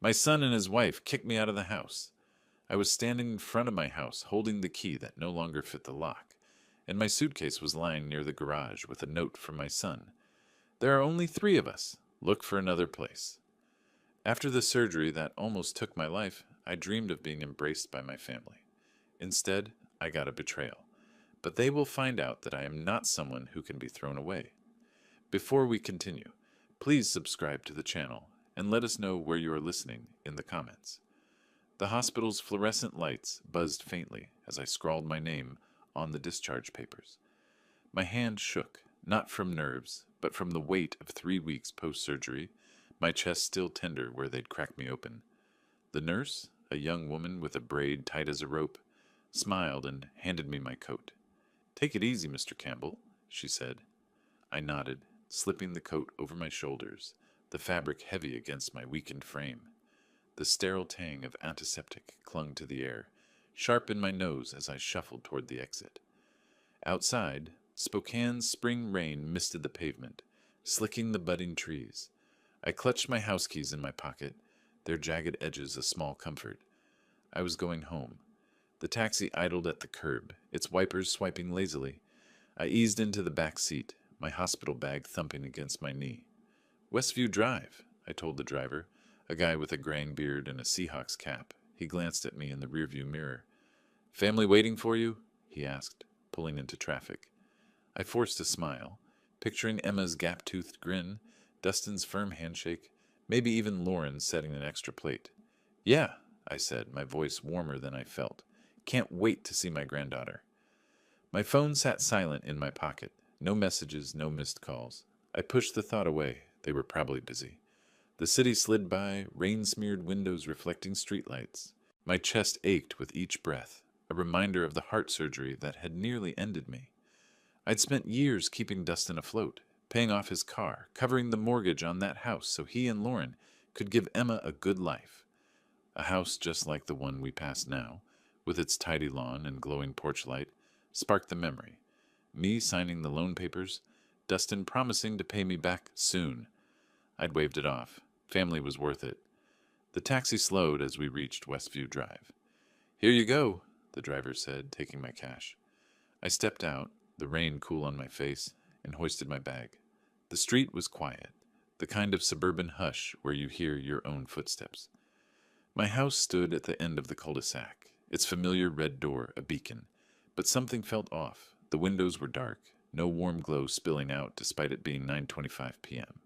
My son and his wife kicked me out of the house. I was standing in front of my house holding the key that no longer fit the lock, and my suitcase was lying near the garage with a note from my son. There are only 3 of us. Look for another place. After the surgery that almost took my life, I dreamed of being embraced by my family. Instead, I got a betrayal. But they will find out that I am not someone who can be thrown away. Before we continue, please subscribe to the channel and let us know where you are listening in the comments. The hospital's fluorescent lights buzzed faintly as I scrawled my name on the discharge papers. My hand shook, not from nerves, but from the weight of 3 weeks post-surgery, my chest still tender where they'd cracked me open. The nurse, a young woman with a braid tight as a rope, smiled and handed me my coat. "Take it easy, Mr. Campbell," she said. I nodded, slipping the coat over my shoulders, the fabric heavy against my weakened frame. The sterile tang of antiseptic clung to the air, sharp in my nose as I shuffled toward the exit. Outside, Spokane's spring rain misted the pavement, slicking the budding trees. I clutched my house keys in my pocket, their jagged edges a small comfort. I was going home. The taxi idled at the curb, its wipers swiping lazily. I eased into the back seat, my hospital bag thumping against my knee. "Westview Drive," I told the driver, a guy with a graying beard and a Seahawks cap. He glanced at me in the rearview mirror. "Family waiting for you?" he asked, pulling into traffic. I forced a smile, picturing Emma's gap-toothed grin, Dustin's firm handshake, maybe even Lauren setting an extra plate. "Yeah," I said, my voice warmer than I felt. "Can't wait to see my granddaughter." My phone sat silent in my pocket. No messages, no missed calls. I pushed the thought away. They were probably busy. The city slid by, rain-smeared windows reflecting streetlights. My chest ached with each breath, a reminder of the heart surgery that had nearly ended me. I'd spent years keeping Dustin afloat, paying off his car, covering the mortgage on that house so he and Lauren could give Emma a good life. A house just like the one we passed now, with its tidy lawn and glowing porch light, sparked the memory. Me signing the loan papers, Dustin promising to pay me back soon. I'd waved it off. Family was worth it. The taxi slowed as we reached Westview Drive. "Here you go," the driver said, taking my cash. I stepped out, the rain cool on my face, and hoisted my bag. The street was quiet, the kind of suburban hush where you hear your own footsteps. My house stood at the end of the cul-de-sac, its familiar red door a beacon, but something felt off. The windows were dark, no warm glow spilling out despite it being 9:25 p.m.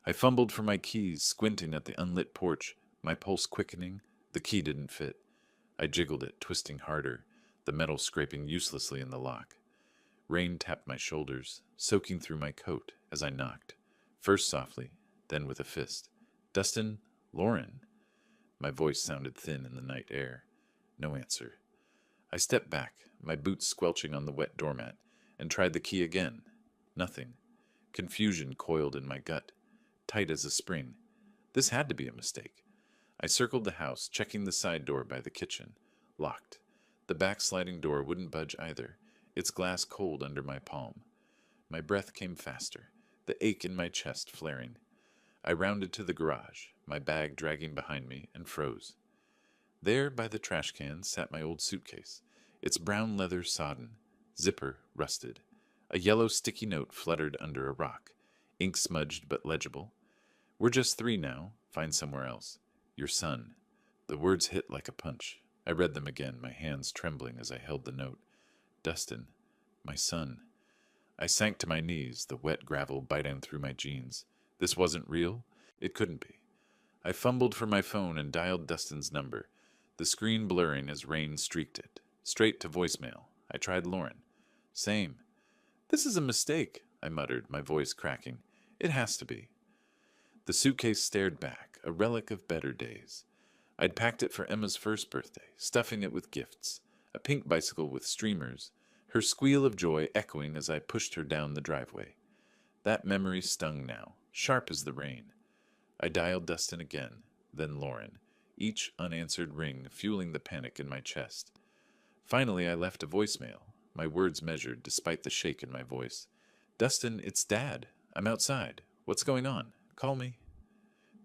I fumbled for my keys, squinting at the unlit porch, my pulse quickening. The key didn't fit. I jiggled it, twisting harder, the metal scraping uselessly in the lock. Rain tapped my shoulders, soaking through my coat as I knocked, first softly, then with a fist. "Dustin? Lauren?" My voice sounded thin in the night air. No answer. I stepped back, my boots squelching on the wet doormat, and tried the key again. Nothing. Confusion coiled in my gut, tight as a spring. This had to be a mistake. I circled the house, checking the side door by the kitchen. Locked. The back sliding door wouldn't budge either, its glass cold under my palm. My breath came faster, the ache in my chest flaring. I rounded to the garage, my bag dragging behind me, and froze. There, by the trash can, sat my old suitcase, its brown leather sodden, zipper rusted. A yellow sticky note fluttered under a rock, ink smudged but legible. "We're just 3 now. Find somewhere else. Your son." The words hit like a punch. I read them again, my hands trembling as I held the note. "Dustin. My son." I sank to my knees, the wet gravel biting through my jeans. This wasn't real? It couldn't be. I fumbled for my phone and dialed Dustin's number, the screen blurring as rain streaked it. Straight to voicemail. I tried Lauren. Same. "This is a mistake," I muttered, my voice cracking. "It has to be." The suitcase stared back, a relic of better days. I'd packed it for Emma's first birthday, stuffing it with gifts, a pink bicycle with streamers, her squeal of joy echoing as I pushed her down the driveway. That memory stung now, sharp as the rain. I dialed Dustin again, then Lauren, each unanswered ring fueling the panic in my chest. Finally, I left a voicemail, my words measured despite the shake in my voice. "Dustin, it's Dad. I'm outside. What's going on? Call me."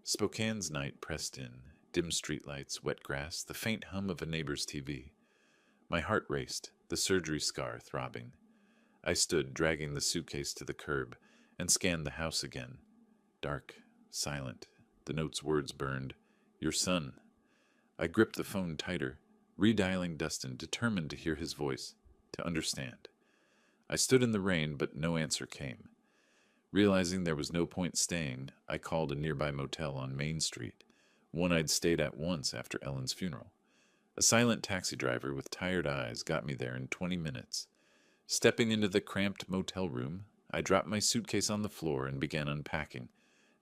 Spokane's night pressed in, dim streetlights, wet grass, the faint hum of a neighbor's TV. My heart raced, the surgery scar throbbing. I stood, dragging the suitcase to the curb, and scanned the house again. Dark, silent, the note's words burned. Your son. I gripped the phone tighter, redialing Dustin, determined to hear his voice, to understand. I stood in the rain, but no answer came. Realizing there was no point staying, I called a nearby motel on Main Street, one I'd stayed at once after Ellen's funeral. A silent taxi driver with tired eyes got me there in 20 minutes. Stepping into the cramped motel room, I dropped my suitcase on the floor and began unpacking,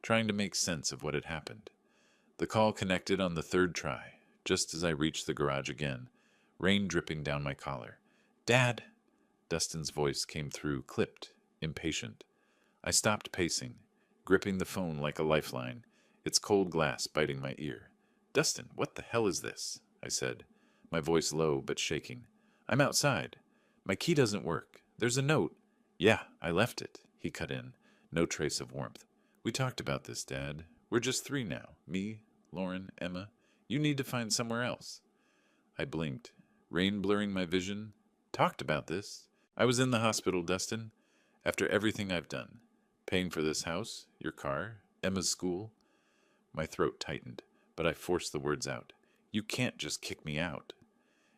trying to make sense of what had happened. The call connected on the third try, just as I reached the garage again, rain dripping down my collar. "Dad!" Dustin's voice came through, clipped, impatient. I stopped pacing, gripping the phone like a lifeline, its cold glass biting my ear. "Dustin, what the hell is this?" I said, my voice low but shaking. "I'm outside. My key doesn't work. There's a note." "Yeah, I left it," he cut in, no trace of warmth. "We talked about this, Dad. We're just three now. Me, Lauren, Emma. You need to find somewhere else." I blinked, rain blurring my vision. "Talked about this? I was in the hospital, Dustin. After everything I've done. Paying for this house, your car, Emma's school." My throat tightened, but I forced the words out. "You can't just kick me out."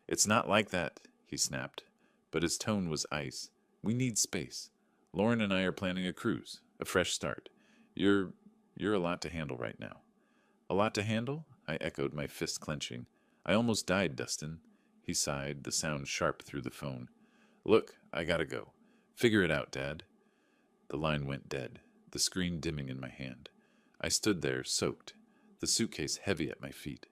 "It's not like that," he snapped, but his tone was ice. "We need space. Lauren and I are planning a cruise, a fresh start. You're a lot to handle right now." "A lot to handle?" I echoed, my fist clenching. "I almost died, Dustin." He sighed, the sound sharp through the phone. "Look, I gotta go. Figure it out, Dad." The line went dead, the screen dimming in my hand. I stood there, soaked, the suitcase heavy at my feet.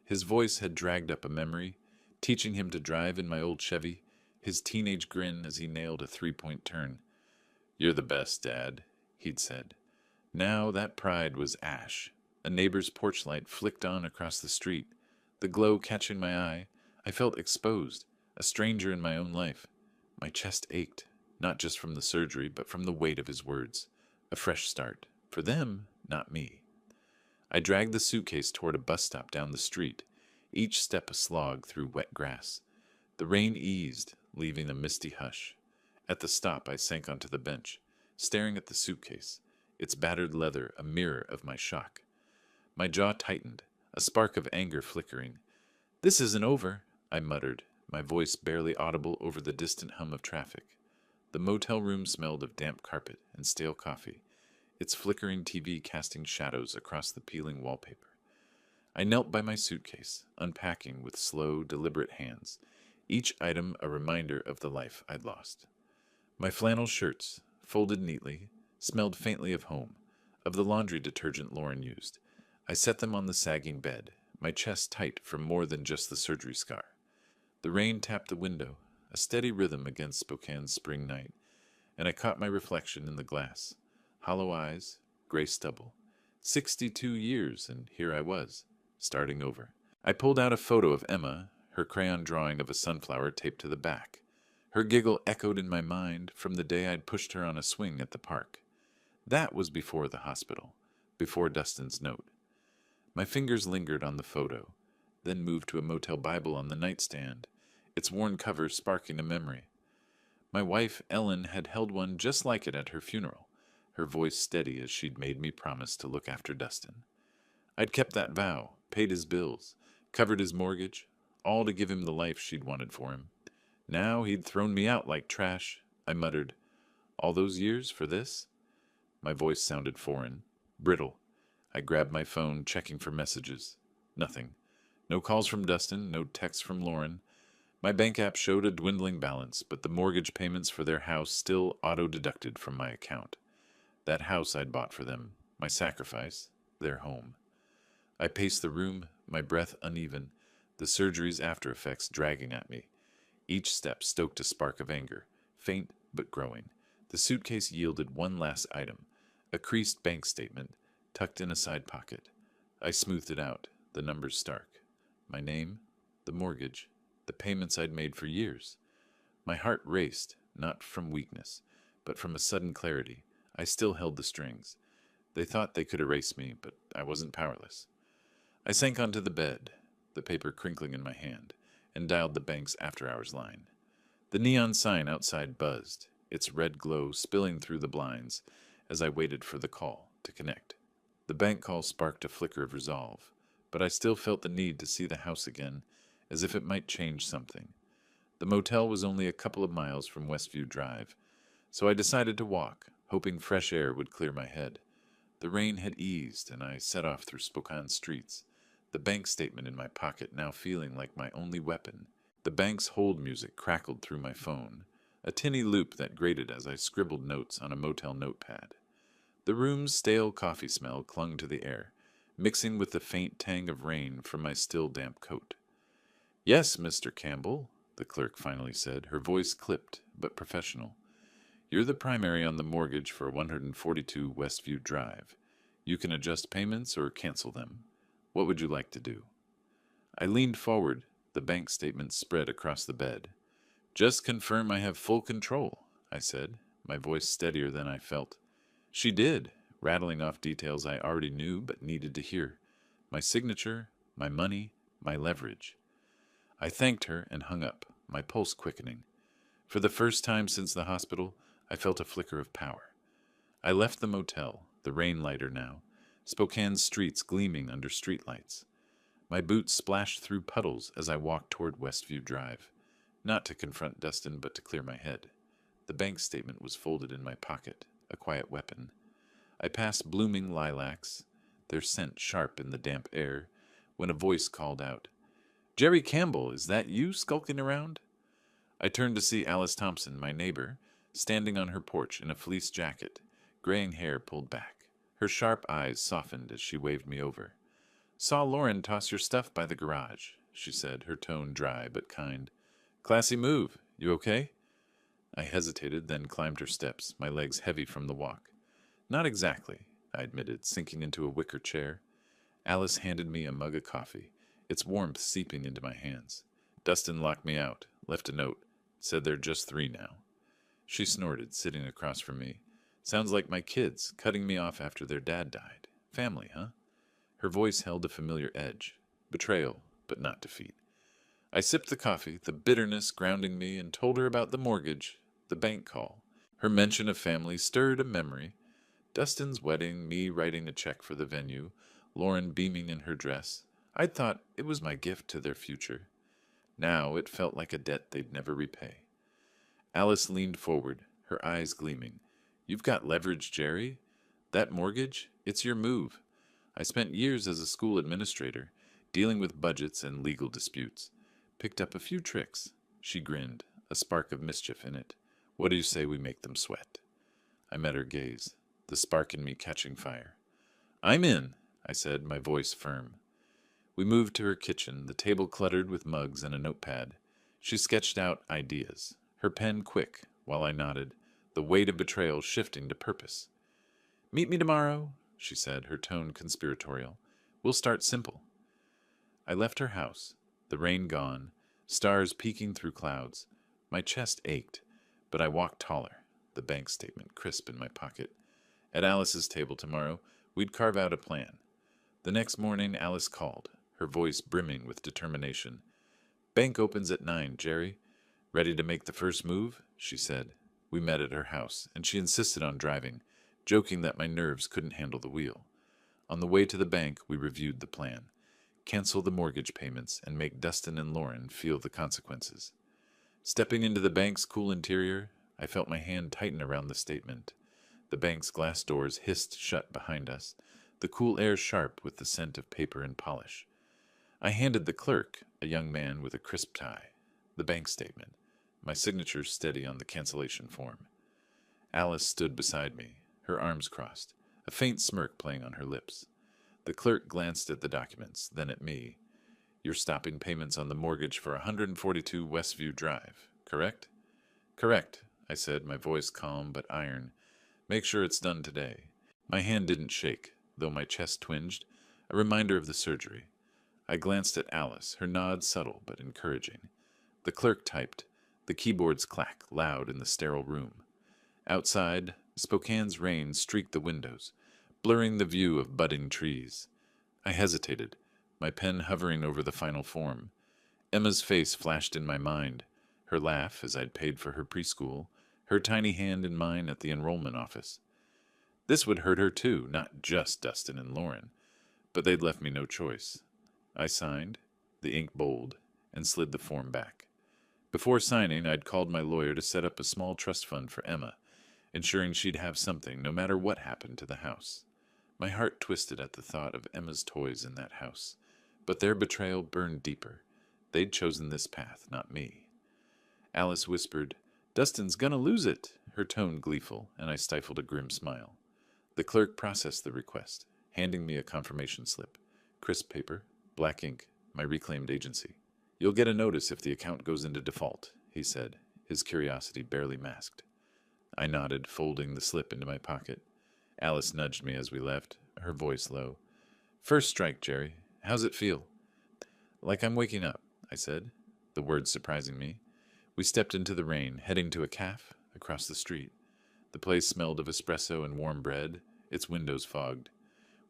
His voice had dragged up a memory, teaching him to drive in my old Chevy, his teenage grin as he nailed a three-point turn. "You're the best, Dad," he'd said. Now that pride was ash. A neighbor's porch light flicked on across the street. The glow catching my eye, I felt exposed, a stranger in my own life. My chest ached, not just from the surgery, but from the weight of his words. A fresh start. For them, not me. I dragged the suitcase toward a bus stop down the street, each step a slog through wet grass. The rain eased, leaving a misty hush. At the stop, I sank onto the bench, staring at the suitcase, its battered leather a mirror of my shock. My jaw tightened, a spark of anger flickering. "This isn't over," I muttered, my voice barely audible over the distant hum of traffic. The motel room smelled of damp carpet and stale coffee, its flickering TV casting shadows across the peeling wallpaper. I knelt by my suitcase, unpacking with slow, deliberate hands, each item a reminder of the life I'd lost. My flannel shirts, folded neatly, smelled faintly of home, of the laundry detergent Lauren used. I set them on the sagging bed, my chest tight from more than just the surgery scar. The rain tapped the window, a steady rhythm against Spokane's spring night, and I caught my reflection in the glass. Hollow eyes, gray stubble. 62 years, and here I was, starting over. I pulled out a photo of Emma, her crayon drawing of a sunflower taped to the back. Her giggle echoed in my mind from the day I'd pushed her on a swing at the park. That was before the hospital, before Dustin's note. My fingers lingered on the photo, then moved to a motel Bible on the nightstand, its worn cover sparking a memory. My wife, Ellen, had held one just like it at her funeral, her voice steady as she'd made me promise to look after Dustin. I'd kept that vow, paid his bills, covered his mortgage, all to give him the life she'd wanted for him. Now he'd thrown me out like trash. I muttered, "All those years for this?" My voice sounded foreign, brittle. I grabbed my phone, checking for messages. Nothing. No calls from Dustin, no texts from Lauren. My bank app showed a dwindling balance, but the mortgage payments for their house still auto-deducted from my account. That house I'd bought for them, my sacrifice, their home. I paced the room, my breath uneven, the surgery's after effects dragging at me. Each step stoked a spark of anger, faint but growing. The suitcase yielded one last item, a creased bank statement, tucked in a side pocket. I smoothed it out, the numbers stark. My name, the mortgage, the payments I'd made for years. My heart raced, not from weakness, but from a sudden clarity. I still held the strings. They thought they could erase me, but I wasn't powerless. I sank onto the bed, the paper crinkling in my hand, and dialed the bank's after-hours line. The neon sign outside buzzed, its red glow spilling through the blinds as I waited for the call to connect. The bank call sparked a flicker of resolve, but I still felt the need to see the house again, as if it might change something. The motel was only a couple of miles from Westview Drive, so I decided to walk, hoping fresh air would clear my head. The rain had eased, and I set off through Spokane streets, the bank statement in my pocket now feeling like my only weapon. The bank's hold music crackled through my phone, a tinny loop that grated as I scribbled notes on a motel notepad. The room's stale coffee smell clung to the air, mixing with the faint tang of rain from my still damp coat. "Yes, Mr. Campbell," the clerk finally said, her voice clipped but professional. "You're the primary on the mortgage for 142 Westview Drive. You can adjust payments or cancel them. What would you like to do?" I leaned forward, the bank statement spread across the bed. "Just confirm I have full control," I said, my voice steadier than I felt. She did, rattling off details I already knew but needed to hear. My signature, my money, my leverage. I thanked her and hung up, my pulse quickening. For the first time since the hospital, I felt a flicker of power. I left the motel, the rain lighter now, Spokane's streets gleaming under streetlights. My boots splashed through puddles as I walked toward Westview Drive, not to confront Dustin but to clear my head. The bank statement was folded in my pocket, a quiet weapon. I passed blooming lilacs, their scent sharp in the damp air, when a voice called out, "Jerry Campbell, is that you skulking around?" I turned to see Alice Thompson, my neighbor, standing on her porch in a fleece jacket, graying hair pulled back. Her sharp eyes softened as she waved me over. "Saw Lauren toss your stuff by the garage," she said, her tone dry but kind. "Classy move. You okay?" I hesitated, then climbed her steps, my legs heavy from the walk. "Not exactly," I admitted, sinking into a wicker chair. Alice handed me a mug of coffee, its warmth seeping into my hands. "Dustin locked me out, left a note, said they're just 3 now." She snorted, sitting across from me. "Sounds like my kids, cutting me off after their dad died. Family, huh?" Her voice held a familiar edge. Betrayal, but not defeat. I sipped the coffee, the bitterness grounding me, and told her about the mortgage, the bank call. Her mention of family stirred a memory. Dustin's wedding, me writing a check for the venue, Lauren beaming in her dress. I'd thought it was my gift to their future. Now it felt like a debt they'd never repay. Alice leaned forward, her eyes gleaming. "You've got leverage, Jerry. That mortgage, it's your move. I spent years as a school administrator, dealing with budgets and legal disputes. Picked up a few tricks." She grinned, a spark of mischief in it. "What do you say we make them sweat?" I met her gaze, the spark in me catching fire. "I'm in," I said, my voice firm. We moved to her kitchen, the table cluttered with mugs and a notepad. She sketched out ideas, her pen quick, while I nodded, the weight of betrayal shifting to purpose. "Meet me tomorrow," she said, her tone conspiratorial. "We'll start simple." I left her house, the rain gone, stars peeking through clouds. My chest ached, but I walked taller, the bank statement crisp in my pocket. At Alice's table tomorrow, we'd carve out a plan. The next morning, Alice called, her voice brimming with determination. "Bank opens at 9, Jerry. Ready to make the first move?" she said. We met at her house, and she insisted on driving, joking that my nerves couldn't handle the wheel. On the way to the bank, we reviewed the plan. Cancel the mortgage payments and make Dustin and Lauren feel the consequences. Stepping into the bank's cool interior, I felt my hand tighten around the statement. The bank's glass doors hissed shut behind us, the cool air sharp with the scent of paper and polish. I handed the clerk, a young man with a crisp tie, the bank statement, my signature steady on the cancellation form. Alice stood beside me, her arms crossed, a faint smirk playing on her lips. The clerk glanced at the documents, then at me. "You're stopping payments on the mortgage for 142 Westview Drive, correct?" "Correct," I said, my voice calm but iron. "Make sure it's done today." My hand didn't shake, though my chest twinged, a reminder of the surgery. I glanced at Alice, her nod subtle but encouraging. The clerk typed, the keyboards clack loud in the sterile room. Outside, Spokane's rain streaked the windows, blurring the view of budding trees. I hesitated, my pen hovering over the final form. Emma's face flashed in my mind, her laugh as I'd paid for her preschool, her tiny hand in mine at the enrollment office. This would hurt her too, not just Dustin and Lauren, but they'd left me no choice. I signed, the ink bold, and slid the form back. Before signing, I'd called my lawyer to set up a small trust fund for Emma, ensuring she'd have something no matter what happened to the house. My heart twisted at the thought of Emma's toys in that house, but their betrayal burned deeper. They'd chosen this path, not me. Alice whispered, "Dustin's gonna lose it," her tone gleeful, and I stifled a grim smile. The clerk processed the request, handing me a confirmation slip. Crisp paper, black ink, my reclaimed agency. "You'll get a notice if the account goes into default," he said, his curiosity barely masked. I nodded, folding the slip into my pocket. Alice nudged me as we left, her voice low. "First strike, Jerry. How's it feel?" "Like I'm waking up," I said, the words surprising me. We stepped into the rain, heading to a cafe across the street. The place smelled of espresso and warm bread, its windows fogged.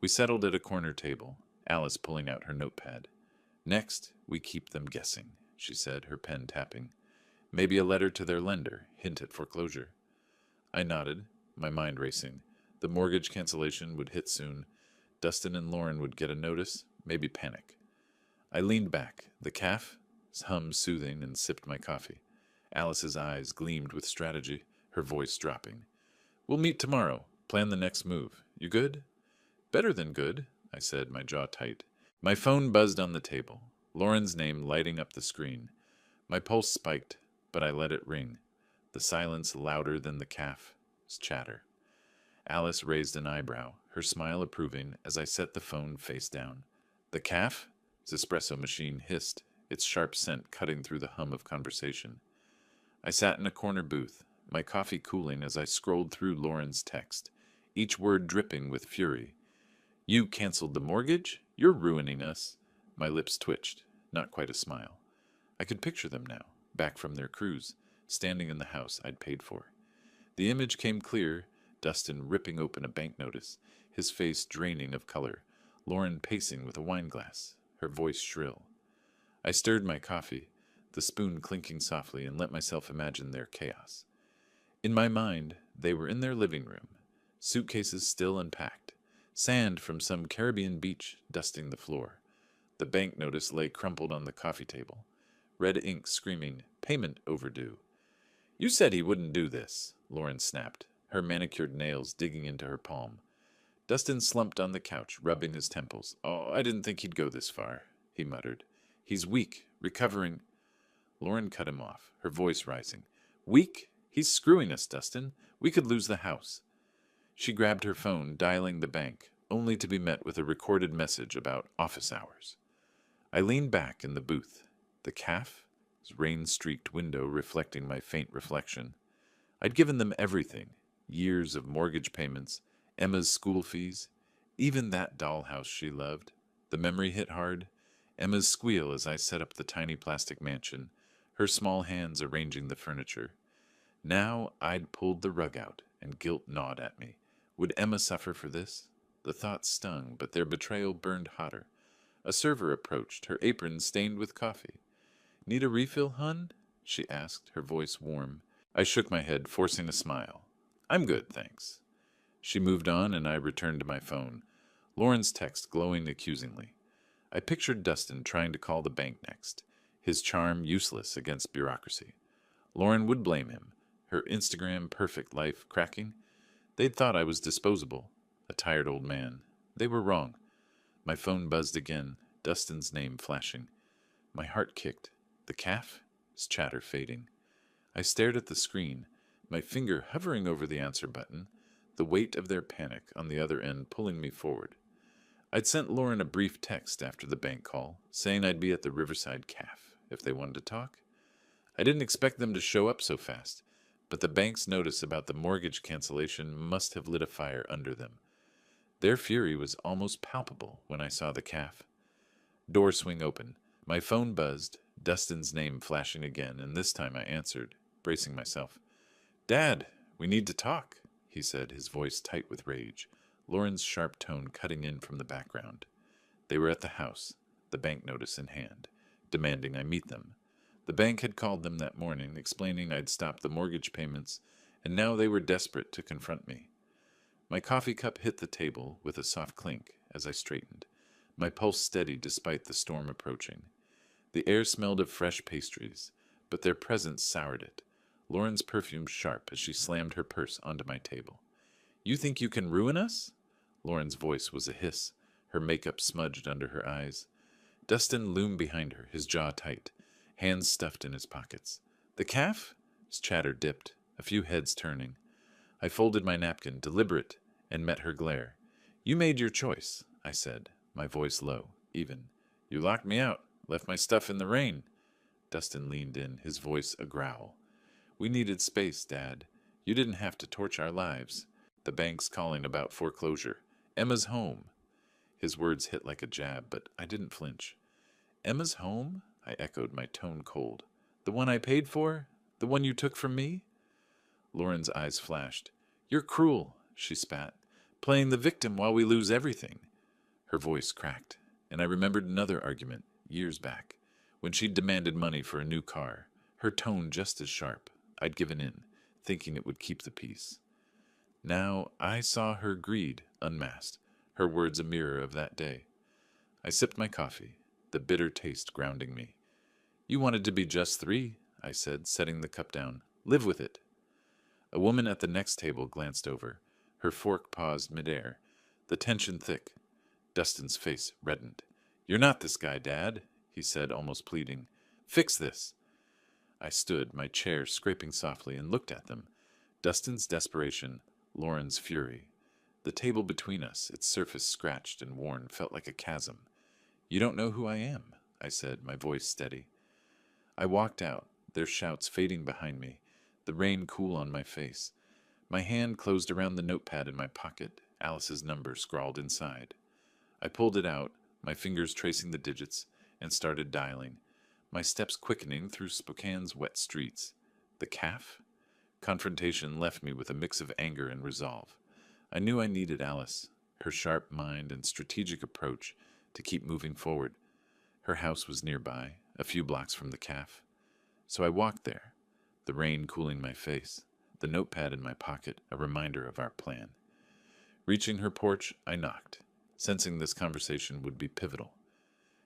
We settled at a corner table, Alice pulling out her notepad. "Next, we keep them guessing," she said, her pen tapping. "Maybe a letter to their lender, hint at foreclosure." I nodded, my mind racing. The mortgage cancellation would hit soon. Dustin and Lauren would get a notice, maybe panic. I leaned back, the cafe's hum soothing, and sipped my coffee. Alice's eyes gleamed with strategy, her voice dropping. "We'll meet tomorrow. Plan the next move. You good?" "Better than good," I said, my jaw tight. My phone buzzed on the table, Lauren's name lighting up the screen. My pulse spiked, but I let it ring, the silence louder than the cafe's chatter. Alice raised an eyebrow, her smile approving as I set the phone face down. The cafe's espresso machine hissed, its sharp scent cutting through the hum of conversation. I sat in a corner booth, my coffee cooling as I scrolled through Lauren's text, each word dripping with fury. "You canceled the mortgage? You're ruining us." My lips twitched, not quite a smile. I could picture them now, back from their cruise, standing in the house I'd paid for. The image came clear, Dustin ripping open a bank notice, his face draining of color, Lauren pacing with a wineglass, her voice shrill. I stirred my coffee, the spoon clinking softly, and let myself imagine their chaos. In my mind, they were in their living room, suitcases still unpacked, sand from some Caribbean beach dusting the floor. The bank notice lay crumpled on the coffee table, red ink screaming, "Payment overdue." "You said he wouldn't do this," Lauren snapped, her manicured nails digging into her palm. Dustin slumped on the couch, rubbing his temples. "Oh, I didn't think he'd go this far," he muttered. "He's weak, recovering." Lauren cut him off, her voice rising. "Weak? He's screwing us, Dustin. We could lose the house." She grabbed her phone, dialing the bank, only to be met with a recorded message about office hours. I leaned back in the booth, the cafe's rain-streaked window reflecting my faint reflection. I'd given them everything, years of mortgage payments, Emma's school fees, even that dollhouse she loved. The memory hit hard. Emma's squeal as I set up the tiny plastic mansion, her small hands arranging the furniture. Now I'd pulled the rug out, and guilt gnawed at me. Would Emma suffer for this? The thought stung, but their betrayal burned hotter. A server approached, her apron stained with coffee. "Need a refill, hun?" she asked, her voice warm. I shook my head, forcing a smile. "I'm good, thanks." She moved on, and I returned to my phone, Lauren's text glowing accusingly. I pictured Dustin trying to call the bank next, his charm useless against bureaucracy. Lauren would blame him, her Instagram perfect life cracking. They'd thought I was disposable, a tired old man. They were wrong. My phone buzzed again, Dustin's name flashing. My heart kicked, the cafe's chatter fading. I stared at the screen, my finger hovering over the answer button, the weight of their panic on the other end pulling me forward. I'd sent Lauren a brief text after the bank call, saying I'd be at the Riverside Cafe if they wanted to talk. I didn't expect them to show up so fast, but the bank's notice about the mortgage cancellation must have lit a fire under them. Their fury was almost palpable when I saw the cafe. Door swing open. My phone buzzed, Dustin's name flashing again, and this time I answered, bracing myself. "Dad, we need to talk," he said, his voice tight with rage. Lauren's sharp tone cutting in from the background. They were at the house, the bank notice in hand, demanding I meet them. The bank had called them that morning, explaining I'd stopped the mortgage payments, and now they were desperate to confront me. My coffee cup hit the table with a soft clink as I straightened, my pulse steady despite the storm approaching. The air smelled of fresh pastries, but their presence soured it, Lauren's perfume sharp as she slammed her purse onto my table. "You think you can ruin us?" Lauren's voice was a hiss, her makeup smudged under her eyes. Dustin loomed behind her, his jaw tight, hands stuffed in his pockets. "The calf?" His chatter dipped, a few heads turning. I folded my napkin, deliberate, and met her glare. "You made your choice," I said, my voice low, even. "You locked me out, left my stuff in the rain." Dustin leaned in, his voice a growl. "We needed space, Dad. You didn't have to torch our lives. The bank's calling about foreclosure. Emma's home." His words hit like a jab, but I didn't flinch. "Emma's home?" I echoed, my tone cold. "The one I paid for? The one you took from me?" Lauren's eyes flashed. "You're cruel," she spat, "playing the victim while we lose everything." Her voice cracked, and I remembered another argument, years back, when she'd demanded money for a new car, her tone just as sharp. I'd given in, thinking it would keep the peace. Now I saw her greed unmasked, her words a mirror of that day. I sipped my coffee, the bitter taste grounding me. "You wanted to be just 3, I said, setting the cup down. "Live with it." A woman at the next table glanced over, her fork paused midair, the tension thick. Dustin's face reddened. "You're not this guy, Dad," he said, almost pleading. "Fix this." I stood, my chair scraping softly, and looked at them. Dustin's desperation, Lauren's fury. The table between us, its surface scratched and worn, felt like a chasm. "You don't know who I am," I said, my voice steady. I walked out, their shouts fading behind me, the rain cool on my face. My hand closed around the notepad in my pocket, Alice's number scrawled inside. I pulled it out, my fingers tracing the digits, and started dialing, my steps quickening through Spokane's wet streets. The calf? Confrontation left me with a mix of anger and resolve. I knew I needed Alice, her sharp mind and strategic approach, to keep moving forward. Her house was nearby, a few blocks from the calf. So I walked there, the rain cooling my face, the notepad in my pocket, a reminder of our plan. Reaching her porch, I knocked, sensing this conversation would be pivotal.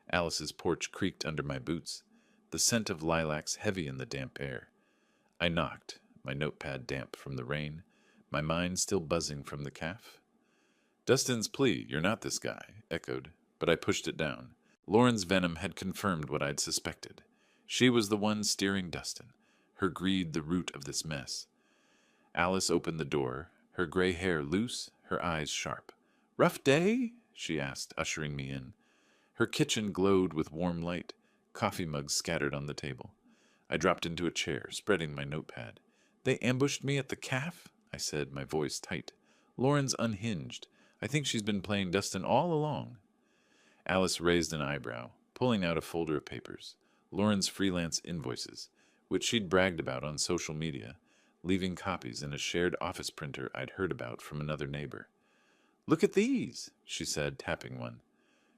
Alice's porch creaked under my boots, the scent of lilacs heavy in the damp air. I knocked, my notepad damp from the rain, my mind still buzzing from the calf. Dustin's plea, "You're not this guy," echoed, but I pushed it down. Lauren's venom had confirmed what I'd suspected. She was the one steering Dustin, her greed the root of this mess. Alice opened the door, her gray hair loose, her eyes sharp. "Rough day?" she asked, ushering me in. Her kitchen glowed with warm light, coffee mugs scattered on the table. I dropped into a chair, spreading my notepad. "They ambushed me at the calf?" I said, my voice tight. "Lauren's unhinged. I think she's been playing Dustin all along." Alice raised an eyebrow, pulling out a folder of papers, Lauren's freelance invoices, which she'd bragged about on social media, leaving copies in a shared office printer I'd heard about from another neighbor. "Look at these," she said, tapping one.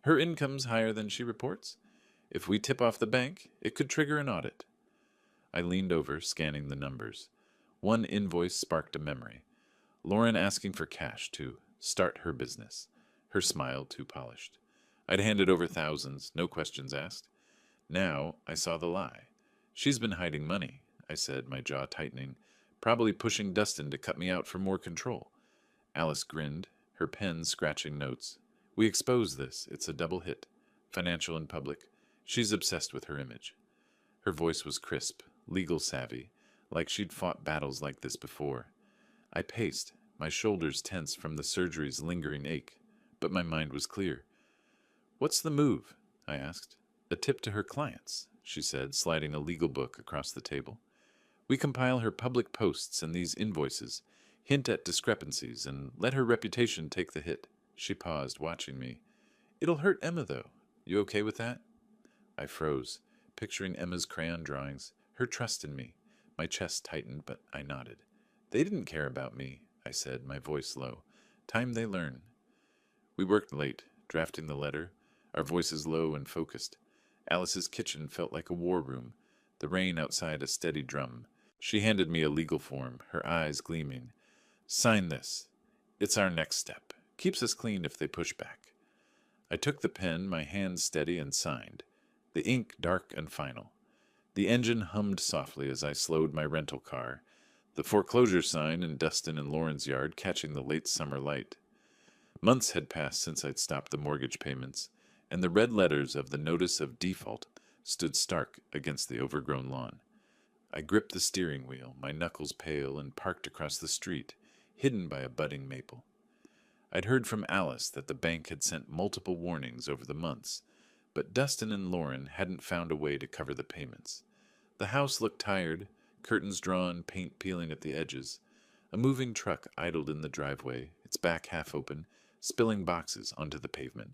"Her income's higher than she reports. If we tip off the bank, it could trigger an audit." I leaned over, scanning the numbers. One invoice sparked a memory. Lauren asking for cash to start her business. Her smile too polished. I'd handed over thousands, no questions asked. Now I saw the lie. "She's been hiding money," I said, my jaw tightening, "probably pushing Dustin to cut me out for more control." Alice grinned, her pen scratching notes. "We expose this. It's a double hit. Financial and public. She's obsessed with her image." Her voice was crisp, legal savvy, like she'd fought battles like this before. I paced, my shoulders tense from the surgery's lingering ache, but my mind was clear. "What's the move?" I asked. "A tip to her clients," she said, sliding a legal book across the table. "We compile her public posts and these invoices, hint at discrepancies, and let her reputation take the hit." She paused, watching me. "It'll hurt Emma, though. You okay with that?" I froze, picturing Emma's crayon drawings, her trust in me. My chest tightened, but I nodded. "They didn't care about me," I said, my voice low. "Time they learn." We worked late, drafting the letter, our voices low and focused. Alice's kitchen felt like a war room, the rain outside a steady drum. She handed me a legal form, her eyes gleaming. Sign this. It's our next step. Keeps us clean if they push back. I took the pen, my hands steady, and signed. The ink dark and final. The engine hummed softly as I slowed my rental car, the foreclosure sign in Dustin and Lauren's yard catching the late summer light. Months had passed since I'd stopped the mortgage payments, and the red letters of the notice of default stood stark against the overgrown lawn. I gripped the steering wheel, my knuckles pale, and parked across the street, hidden by a budding maple. I'd heard from Alice that the bank had sent multiple warnings over the months, but Dustin and Lauren hadn't found a way to cover the payments. The house looked tired, curtains drawn, paint peeling at the edges. A moving truck idled in the driveway, its back half open, spilling boxes onto the pavement.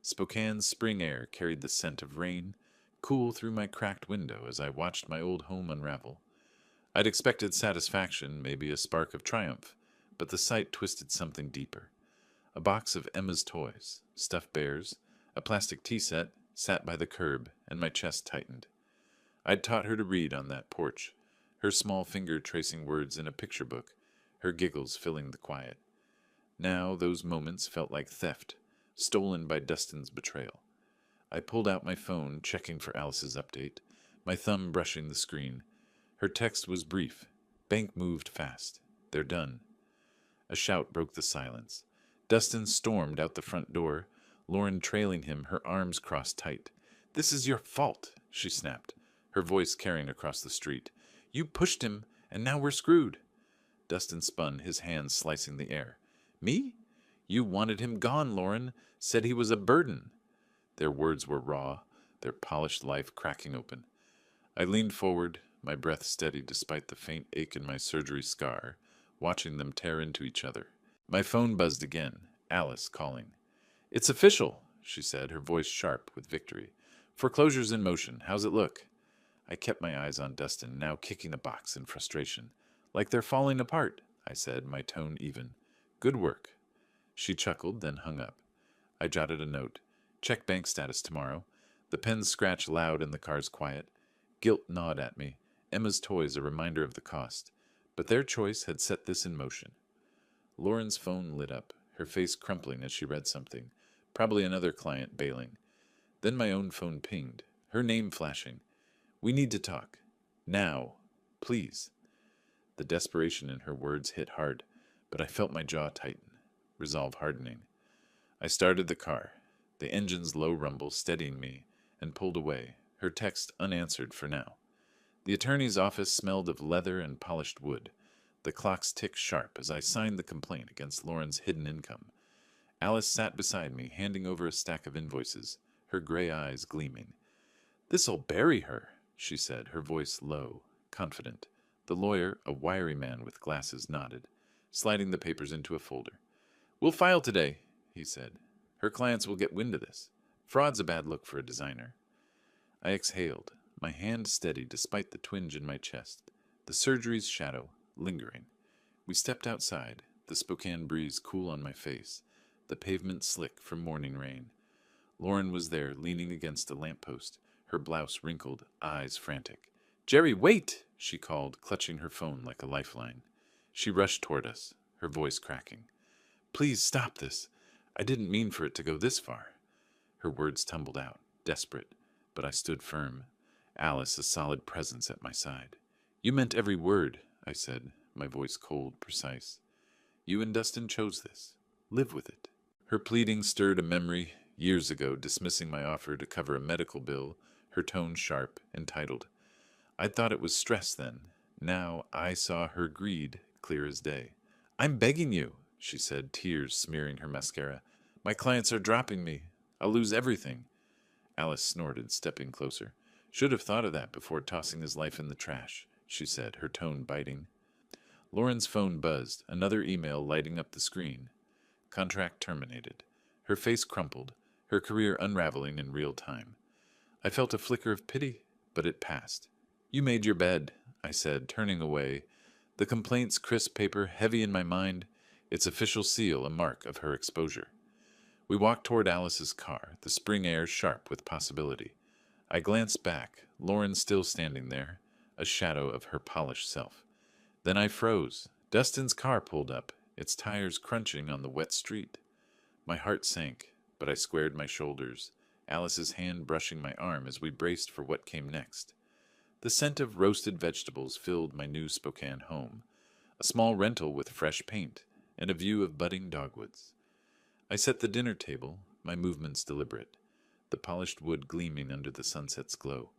Spokane's spring air carried the scent of rain, cool through my cracked window as I watched my old home unravel. I'd expected satisfaction, maybe a spark of triumph, but the sight twisted something deeper. A box of Emma's toys, stuffed bears, a plastic tea set, sat by the curb, and my chest tightened. I'd taught her to read on that porch, her small finger tracing words in a picture book, her giggles filling the quiet. Now those moments felt like theft, stolen by Dustin's betrayal. I pulled out my phone, checking for Alice's update, my thumb brushing the screen. Her text was brief. Bank moved fast. They're done. A shout broke the silence. Dustin stormed out the front door, Lauren trailing him, her arms crossed tight. "This is your fault," she snapped, her voice carrying across the street. "You pushed him, and now we're screwed." Dustin spun, his hands slicing the air. "Me? You wanted him gone, Lauren. Said he was a burden." Their words were raw, their polished life cracking open. I leaned forward, my breath steady despite the faint ache in my surgery scar, watching them tear into each other. My phone buzzed again, Alice calling. "It's official," she said, her voice sharp with victory. "Foreclosure's in motion. How's it look?" I kept my eyes on Dustin, now kicking a box in frustration. "Like they're falling apart," I said, my tone even. "Good work." She chuckled, then hung up. I jotted a note. "Check bank status tomorrow." The pens scratched loud in the car's quiet. Guilt gnawed at me, Emma's toys a reminder of the cost. But their choice had set this in motion. Lauren's phone lit up, her face crumpling as she read something. Probably another client bailing. Then my own phone pinged, her name flashing. "We need to talk. Now. Please." The desperation in her words hit hard, but I felt my jaw tighten, resolve hardening. I started the car, the engine's low rumble steadying me, and pulled away, her text unanswered for now. The attorney's office smelled of leather and polished wood. The clocks ticked sharp as I signed the complaint against Lauren's hidden income. Alice sat beside me, handing over a stack of invoices, her gray eyes gleaming. "This'll bury her," she said, her voice low, confident. The lawyer, a wiry man with glasses, nodded, sliding the papers into a folder. "We'll file today," he said. "Her clients will get wind of this. Fraud's a bad look for a designer." I exhaled, my hand steady despite the twinge in my chest, the surgery's shadow lingering. We stepped outside, the Spokane breeze cool on my face, the pavement slick from morning rain. Lauren was there, leaning against a lamppost, her blouse wrinkled, eyes frantic. "Jerry, wait!" she called, clutching her phone like a lifeline. She rushed toward us, her voice cracking. "Please stop this. I didn't mean for it to go this far." Her words tumbled out, desperate, but I stood firm, Alice a solid presence at my side. "You meant every word," I said, my voice cold, precise. "You and Dustin chose this. Live with it." Her pleading stirred a memory, years ago, dismissing my offer to cover a medical bill, her tone sharp, entitled. I'd thought it was stress then. Now I saw her greed clear as day. "I'm begging you," she said, tears smearing her mascara. "My clients are dropping me. I'll lose everything." Alice snorted, stepping closer. "Should have thought of that before tossing his life in the trash," she said, her tone biting. Lauren's phone buzzed, another email lighting up the screen. Contract terminated. Her face crumpled, her career unraveling in real time. I felt a flicker of pity, but it passed. "You made your bed," I said, turning away, the complaint's crisp paper heavy in my mind, its official seal a mark of her exposure. We walked toward Alice's car, the spring air sharp with possibility. I glanced back, Lauren still standing there, a shadow of her polished self. Then I froze. Dustin's car pulled up, its tires crunching on the wet street. My heart sank, but I squared my shoulders, Alice's hand brushing my arm as we braced for what came next. The scent of roasted vegetables filled my new Spokane home, a small rental with fresh paint, and a view of budding dogwoods. I set the dinner table, my movements deliberate, the polished wood gleaming under the sunset's glow.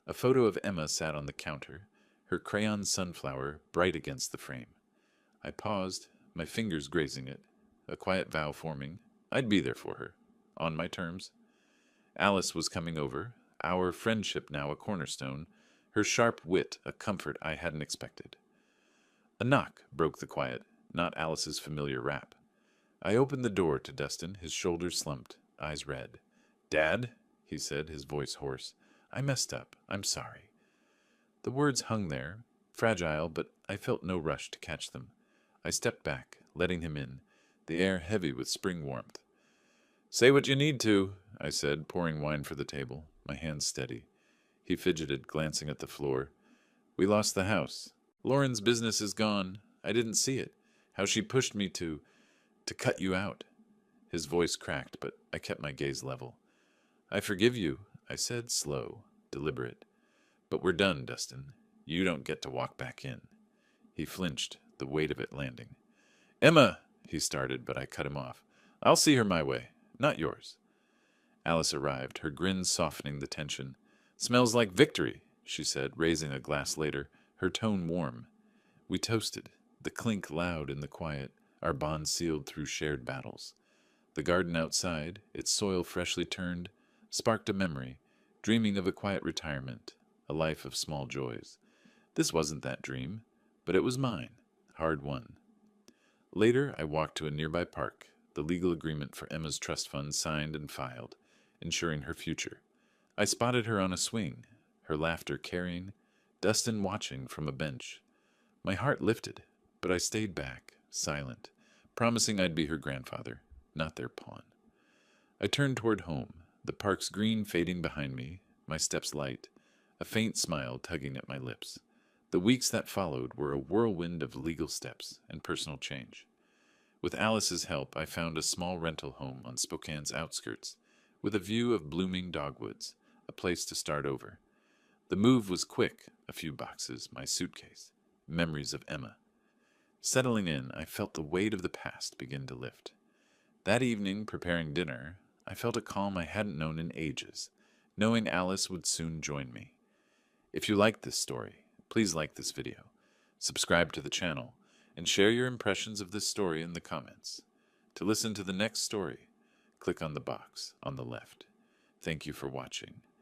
A photo of Emma sat on the counter, her crayon sunflower bright against the frame. I paused, my fingers grazing it, a quiet vow forming. I'd be there for her, on my terms. Alice was coming over, our friendship now a cornerstone, her sharp wit a comfort I hadn't expected. A knock broke the quiet, not Alice's familiar rap. I opened the door to Dustin, his shoulders slumped, eyes red. "Dad," he said, his voice hoarse, "I messed up. I'm sorry." The words hung there, fragile, but I felt no rush to catch them. I stepped back, letting him in, the air heavy with spring warmth. "Say what you need to," I said, pouring wine for the table, my hands steady. He fidgeted, glancing at the floor. "We lost the house. Lauren's business is gone. I didn't see it. How she pushed me to cut you out." His voice cracked, but I kept my gaze level. "I forgive you," I said, slow, deliberate. "But we're done, Dustin. You don't get to walk back in." He flinched, the weight of it landing. "Emma," he started, but I cut him off. "I'll see her my way, not yours." Alice arrived, her grin softening the tension. "Smells like victory," she said, raising a glass later, her tone warm. We toasted, the clink loud in the quiet, our bond sealed through shared battles. The garden outside, its soil freshly turned, sparked a memory, dreaming of a quiet retirement, a life of small joys. This wasn't that dream, but it was mine, hard won. Later, I walked to a nearby park, the legal agreement for Emma's trust fund signed and filed, ensuring her future. I spotted her on a swing, her laughter carrying, Dustin watching from a bench. My heart lifted, but I stayed back, silent, promising I'd be her grandfather, not their pawn. I turned toward home, the park's green fading behind me, my steps light, a faint smile tugging at my lips. The weeks that followed were a whirlwind of legal steps and personal change. With Alice's help, I found a small rental home on Spokane's outskirts, with a view of blooming dogwoods, a place to start over. The move was quick, a few boxes, my suitcase, memories of Emma. Settling in, I felt the weight of the past begin to lift. That evening, preparing dinner, I felt a calm I hadn't known in ages, knowing Alice would soon join me. If you liked this story, please like this video, subscribe to the channel, and share your impressions of this story in the comments. To listen to the next story, click on the box on the left. Thank you for watching.